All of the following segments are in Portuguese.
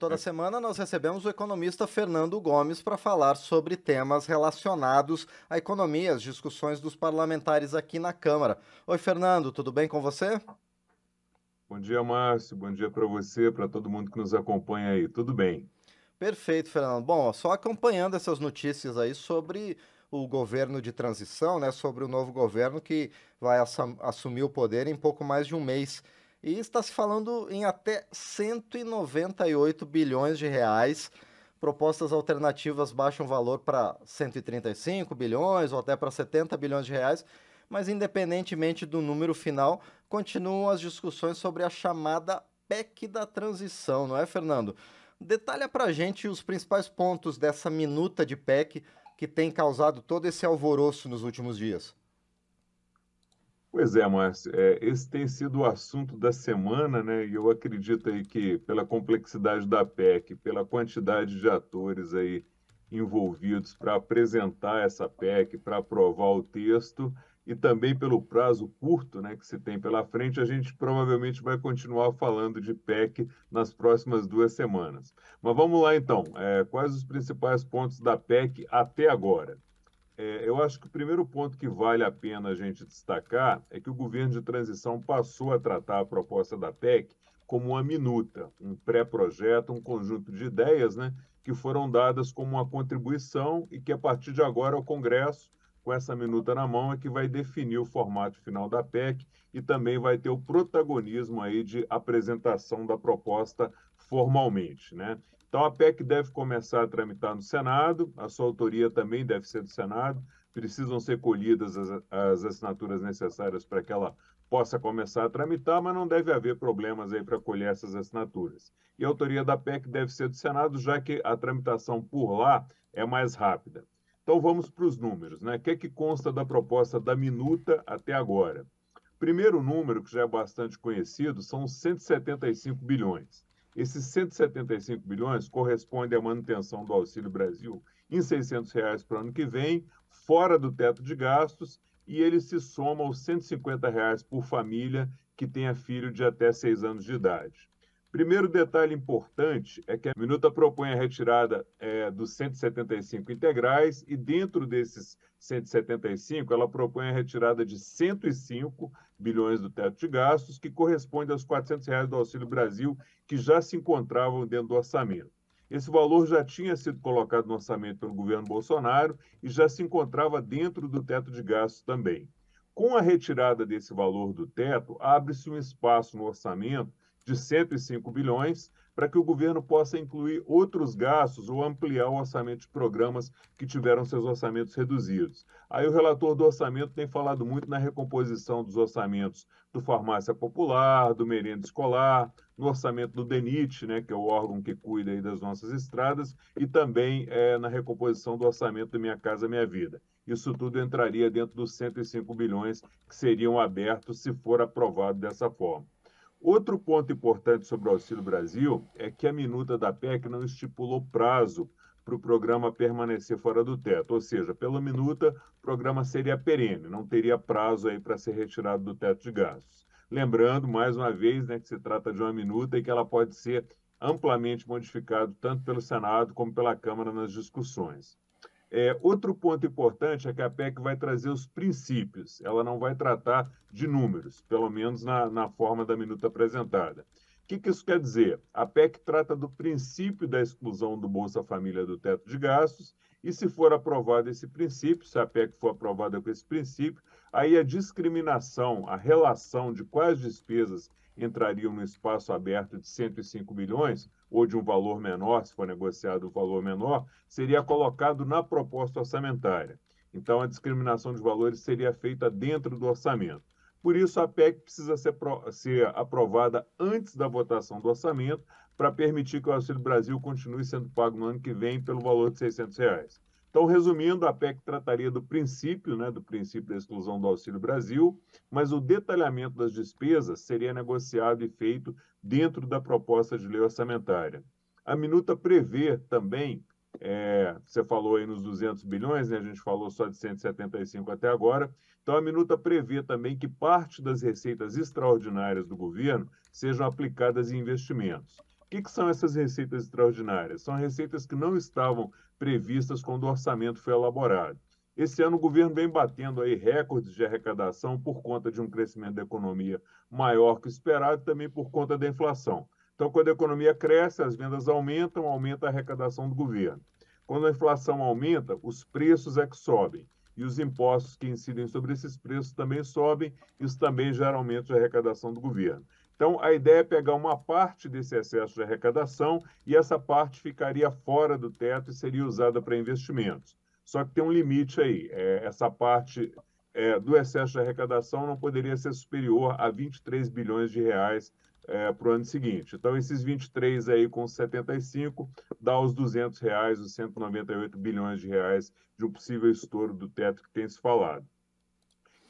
toda semana, nós recebemos o economista Fernando Gomes para falar sobre temas relacionados à economia, as discussões dos parlamentares aqui na Câmara. Oi, Fernando, tudo bem com você? Bom dia, Márcio. Bom dia para você, para todo mundo que nos acompanha aí. Tudo bem? Perfeito, Fernando. Bom, só acompanhando essas notícias aí sobre o governo de transição, né, sobre o novo governo que vai assumir o poder em pouco mais de um mês. E está se falando em até 198 bilhões de reais. Propostas alternativas baixam o valor para 135 bilhões ou até para 70 bilhões de reais. Mas independentemente do número final, continuam as discussões sobre a chamada PEC da transição, não é, Fernando? Detalha pra gente os principais pontos dessa minuta de PEC que tem causado todo esse alvoroço nos últimos dias. Pois é, Márcio. Esse tem sido o assunto da semana, né? E eu acredito aí que, pela complexidade da PEC, pela quantidade de atores aí envolvidos para apresentar essa PEC, para aprovar o texto, e também pelo prazo curto, né, que se tem pela frente, a gente provavelmente vai continuar falando de PEC nas próximas 2 semanas. Mas vamos lá, então. Quais os principais pontos da PEC até agora? Eu acho que o primeiro ponto que vale a pena a gente destacar é que o governo de transição passou a tratar a proposta da PEC como uma minuta, um pré-projeto, um conjunto de ideias, né, que foram dadas como uma contribuição e que, a partir de agora, o Congresso, com essa minuta na mão, é que vai definir o formato final da PEC e também vai ter o protagonismo aí de apresentação da proposta formalmente, né? Então, a PEC deve começar a tramitar no Senado, a sua autoria também deve ser do Senado, precisam ser colhidas as assinaturas necessárias para que ela possa começar a tramitar, mas não deve haver problemas aí para colher essas assinaturas. E a autoria da PEC deve ser do Senado, já que a tramitação por lá é mais rápida. Então, vamos para os números, né? O que é que consta da proposta da minuta até agora? Primeiro número, que já é bastante conhecido, são 175 bilhões. Esses 175 bilhões correspondem à manutenção do Auxílio Brasil em R$ 600 para o ano que vem, fora do teto de gastos, e ele se soma aos R$ 150 por família que tenha filho de até 6 anos de idade. Primeiro detalhe importante é que a minuta propõe a retirada dos 175 integrais e dentro desses 175 ela propõe a retirada de 105 bilhões do teto de gastos, que corresponde aos R$ 400 do Auxílio Brasil, que já se encontravam dentro do orçamento. Esse valor já tinha sido colocado no orçamento pelo governo Bolsonaro e já se encontrava dentro do teto de gastos também. Com a retirada desse valor do teto, abre-se um espaço no orçamento de 105 bilhões para que o governo possa incluir outros gastos ou ampliar o orçamento de programas que tiveram seus orçamentos reduzidos. Aí o relator do orçamento tem falado muito na recomposição dos orçamentos do Farmácia Popular, do Merenda Escolar, no orçamento do DENIT, né, que é o órgão que cuida aí das nossas estradas, e também na recomposição do orçamento do Minha Casa Minha Vida. Isso tudo entraria dentro dos 105 bilhões que seriam abertos se for aprovado dessa forma. Outro ponto importante sobre o Auxílio Brasil é que a minuta da PEC não estipulou prazo para o programa permanecer fora do teto, ou seja, pela minuta, o programa seria perene, não teria prazo aí para ser retirado do teto de gastos. Lembrando, mais uma vez, né, que se trata de uma minuta e que ela pode ser amplamente modificada tanto pelo Senado como pela Câmara nas discussões. Outro ponto importante é que a PEC vai trazer os princípios, ela não vai tratar de números, pelo menos na forma da minuta apresentada. O que isso quer dizer? A PEC trata do princípio da exclusão do Bolsa Família do teto de gastos, e se for aprovado esse princípio, se a PEC for aprovada com esse princípio, aí a discriminação, a relação de quais despesas entrariam no espaço aberto de 105 bilhões, ou de um valor menor, se for negociado um valor menor, seria colocado na proposta orçamentária. Então, a discriminação de valores seria feita dentro do orçamento. Por isso, a PEC precisa ser aprovada antes da votação do orçamento para permitir que o Auxílio Brasil continue sendo pago no ano que vem pelo valor de R$ 600. Então, resumindo, a PEC trataria do princípio, né, do princípio da exclusão do Auxílio Brasil, mas o detalhamento das despesas seria negociado e feito dentro da proposta de lei orçamentária. A minuta prevê também, você falou aí nos 200 bilhões, né, a gente falou só de 175 até agora, então a minuta prevê também que parte das receitas extraordinárias do governo sejam aplicadas em investimentos. O que são essas receitas extraordinárias? São receitas que não estavam previstas quando o orçamento foi elaborado. Esse ano o governo vem batendo aí recordes de arrecadação por conta de um crescimento da economia maior que o esperado e também por conta da inflação. Então, quando a economia cresce, as vendas aumentam, aumenta a arrecadação do governo. Quando a inflação aumenta, os preços é que sobem. E os impostos que incidem sobre esses preços também sobem, isso também gera aumento de arrecadação do governo. Então, a ideia é pegar uma parte desse excesso de arrecadação e essa parte ficaria fora do teto e seria usada para investimentos. Só que tem um limite aí. Essa parte do excesso de arrecadação não poderia ser superior a 23 bilhões de reais para o ano seguinte. Então, esses 23 aí com 75 dá os 200 reais, os 198 bilhões de reais de um possível estouro do teto que tem se falado.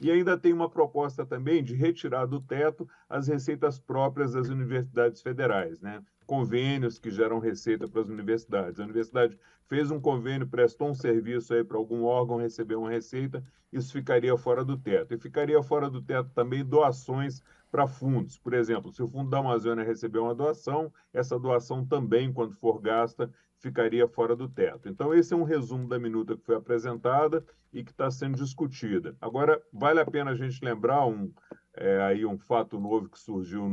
E ainda tem uma proposta também de retirar do teto as receitas próprias das universidades federais, né? Convênios que geram receita para as universidades. A universidade fez um convênio, prestou um serviço aí para algum órgão, recebeu uma receita, isso ficaria fora do teto. E ficaria fora do teto também doações para fundos. Por exemplo, se o Fundo da Amazônia receber uma doação, essa doação também, quando for gasta, ficaria fora do teto. Então, esse é um resumo da minuta que foi apresentada e que está sendo discutida. Agora, vale a pena a gente lembrar aí um fato novo que surgiu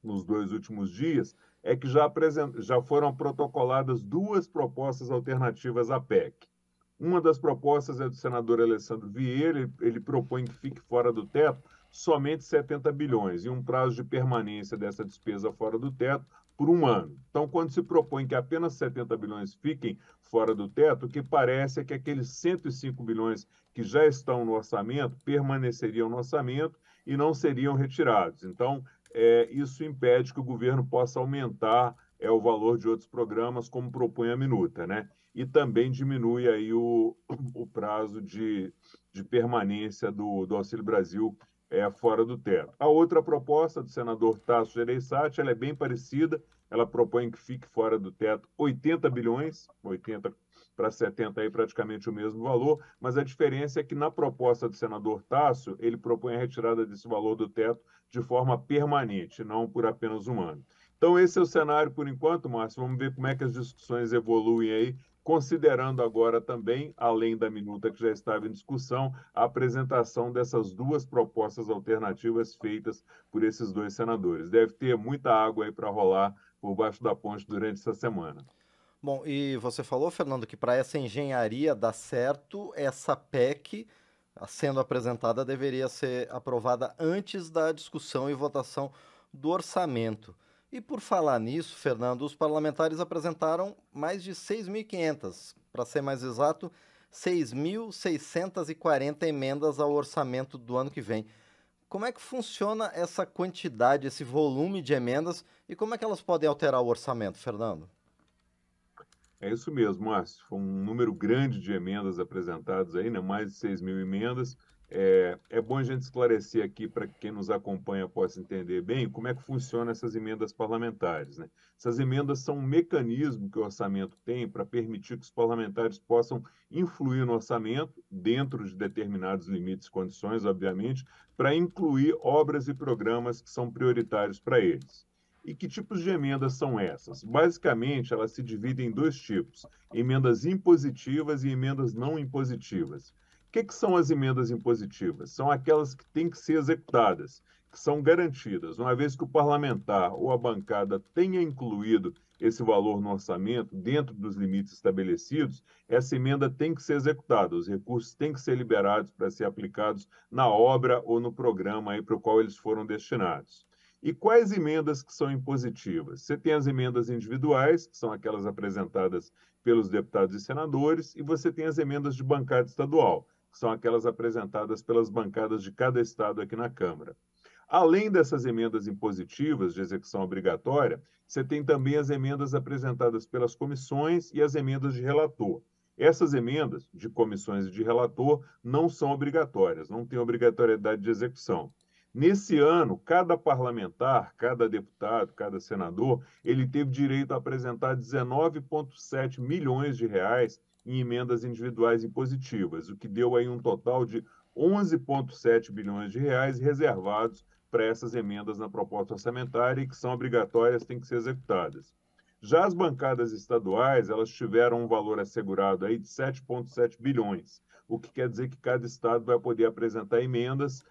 nos 2 últimos dias, é que já foram protocoladas 2 propostas alternativas à PEC. Uma das propostas é do senador Alessandro Vieira, ele propõe que fique fora do teto somente 70 bilhões e um prazo de permanência dessa despesa fora do teto por 1 ano. Então, quando se propõe que apenas 70 bilhões fiquem fora do teto, o que parece é que aqueles 105 bilhões que já estão no orçamento permaneceriam no orçamento e não seriam retirados. Então, isso impede que o governo possa aumentar o valor de outros programas, como propõe a minuta, né? E também diminui aí o prazo de permanência do Auxílio Brasil fora do teto. A outra proposta do senador Tasso Gereissati, ela é bem parecida, ela propõe que fique fora do teto 80 bilhões, 80 para 70 aí praticamente o mesmo valor, mas a diferença é que na proposta do senador Tasso, ele propõe a retirada desse valor do teto de forma permanente, não por apenas 1 ano. Então esse é o cenário por enquanto, Márcio, vamos ver como é que as discussões evoluem aí, considerando agora também, além da minuta que já estava em discussão, a apresentação dessas 2 propostas alternativas feitas por esses 2 senadores. Deve ter muita água aí para rolar por baixo da ponte durante essa semana. Bom, e você falou, Fernando, que para essa engenharia dar certo, essa PEC, sendo apresentada, deveria ser aprovada antes da discussão e votação do orçamento. E por falar nisso, Fernando, os parlamentares apresentaram mais de 6.500, para ser mais exato, 6.640 emendas ao orçamento do ano que vem. Como é que funciona essa quantidade, esse volume de emendas e como é que elas podem alterar o orçamento, Fernando? É isso mesmo, Márcio. Foi um número grande de emendas apresentadas aí, né? Mais de 6 mil emendas. É bom a gente esclarecer aqui para que quem nos acompanha possa entender bem como é que funcionam essas emendas parlamentares, né? Essas emendas são um mecanismo que o orçamento tem para permitir que os parlamentares possam influir no orçamento, dentro de determinados limites e condições, obviamente, para incluir obras e programas que são prioritários para eles. E que tipos de emendas são essas? Basicamente, elas se dividem em 2 tipos: emendas impositivas e emendas não impositivas. O que são as emendas impositivas? São aquelas que têm que ser executadas, que são garantidas. Uma vez que o parlamentar ou a bancada tenha incluído esse valor no orçamento, dentro dos limites estabelecidos, essa emenda tem que ser executada. Os recursos têm que ser liberados para ser aplicados na obra ou no programa aí para o qual eles foram destinados. E quais emendas que são impositivas? Você tem as emendas individuais, que são aquelas apresentadas pelos deputados e senadores, e você tem as emendas de bancada estadual, que são aquelas apresentadas pelas bancadas de cada estado aqui na Câmara. Além dessas emendas impositivas de execução obrigatória, você tem também as emendas apresentadas pelas comissões e as emendas de relator. Essas emendas de comissões e de relator não são obrigatórias, não têm obrigatoriedade de execução. Nesse ano, cada parlamentar, cada deputado, cada senador, ele teve direito a apresentar 19,7 milhões de reais em emendas individuais impositivas, o que deu aí um total de 11,7 bilhões de reais reservados para essas emendas na proposta orçamentária e que são obrigatórias, têm que ser executadas. Já as bancadas estaduais, elas tiveram um valor assegurado aí de 7,7 bilhões, o que quer dizer que cada estado vai poder apresentar emendas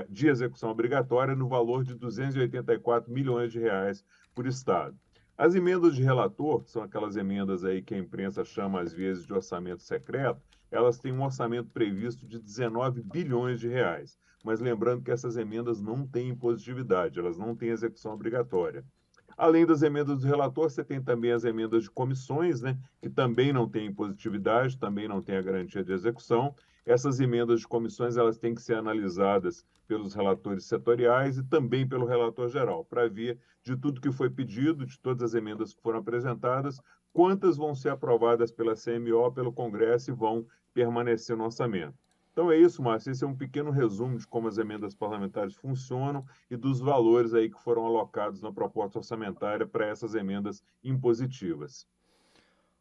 de execução obrigatória no valor de 284 milhões de reais por estado. As emendas de relator, que são aquelas emendas aí que a imprensa chama às vezes de orçamento secreto, elas têm um orçamento previsto de 19 bilhões de reais. Mas lembrando que essas emendas não têm impositividade, elas não têm execução obrigatória. Além das emendas do relator, você tem também as emendas de comissões, né, que também não têm impositividade, também não têm a garantia de execução. Essas emendas de comissões elas têm que ser analisadas pelos relatores setoriais e também pelo relator geral, para ver de tudo que foi pedido, de todas as emendas que foram apresentadas, quantas vão ser aprovadas pela CMO, pelo Congresso e vão permanecer no orçamento. Então é isso, Márcio. Esse é um pequeno resumo de como as emendas parlamentares funcionam e dos valores aí que foram alocados na proposta orçamentária para essas emendas impositivas.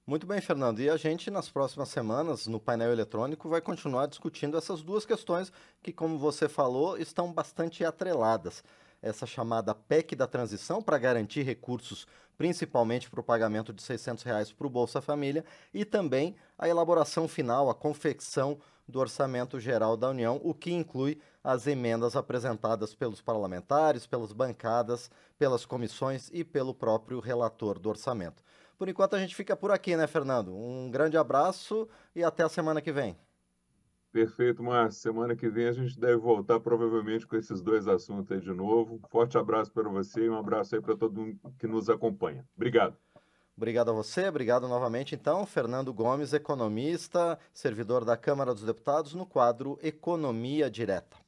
Muito bem, Fernando. E a gente, nas próximas semanas, no painel eletrônico, vai continuar discutindo essas duas questões que, como você falou, estão bastante atreladas. Essa chamada PEC da transição para garantir recursos, principalmente para o pagamento de R$ 600 para o Bolsa Família, e também a elaboração final, a confecção do Orçamento Geral da União, o que inclui as emendas apresentadas pelos parlamentares, pelas bancadas, pelas comissões e pelo próprio relator do orçamento. Por enquanto a gente fica por aqui, né, Fernando? Um grande abraço e até a semana que vem. Perfeito, Márcio. Semana que vem a gente deve voltar provavelmente com esses dois assuntos aí de novo. Forte abraço para você e um abraço aí para todo mundo que nos acompanha. Obrigado. Obrigado a você, obrigado novamente, então, Fernando Gomes, economista, servidor da Câmara dos Deputados, no quadro Economia Direta.